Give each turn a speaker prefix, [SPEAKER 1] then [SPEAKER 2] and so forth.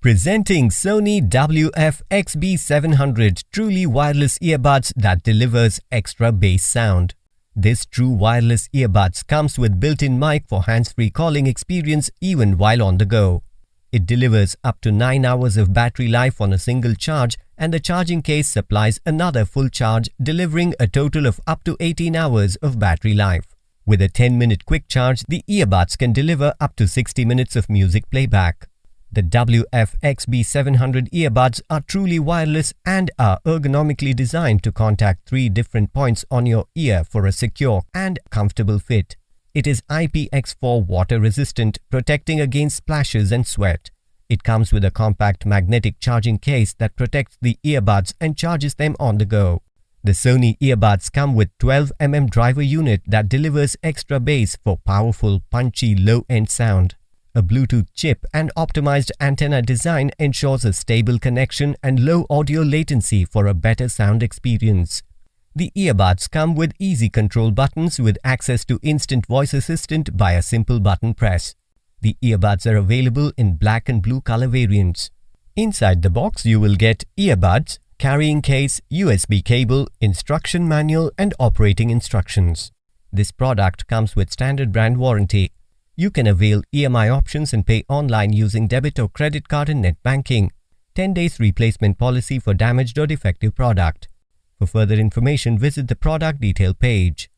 [SPEAKER 1] Presenting Sony WF-XB700 truly wireless earbuds that delivers extra bass sound. This true wireless earbuds comes with built-in mic for hands-free calling experience even while on the go. It delivers up to 9 hours of battery life on a single charge, and the charging case supplies another full charge, delivering a total of up to 18 hours of battery life. With a 10-minute quick charge, the earbuds can deliver up to 60 minutes of music playback. The WF-XB700 earbuds are truly wireless and are ergonomically designed to contact 3 different points on your ear for a secure and comfortable fit. It is IPX4 water resistant, protecting against splashes and sweat. It comes with a compact magnetic charging case that protects the earbuds and charges them on the go. The Sony earbuds come with 12mm driver unit that delivers extra bass for powerful, punchy low-end sound. A Bluetooth chip and optimized antenna design ensures a stable connection and low audio latency for a better sound experience. The earbuds come with easy control buttons with access to instant voice assistant by a simple button press. The earbuds are available in black and blue color variants. Inside the box you will get earbuds, carrying case, USB cable, instruction manual and operating instructions. This product comes with standard brand warranty. You can avail EMI options and pay online using debit or credit card and net banking. 10 days replacement policy for damaged or defective product. For further information, visit the product detail page.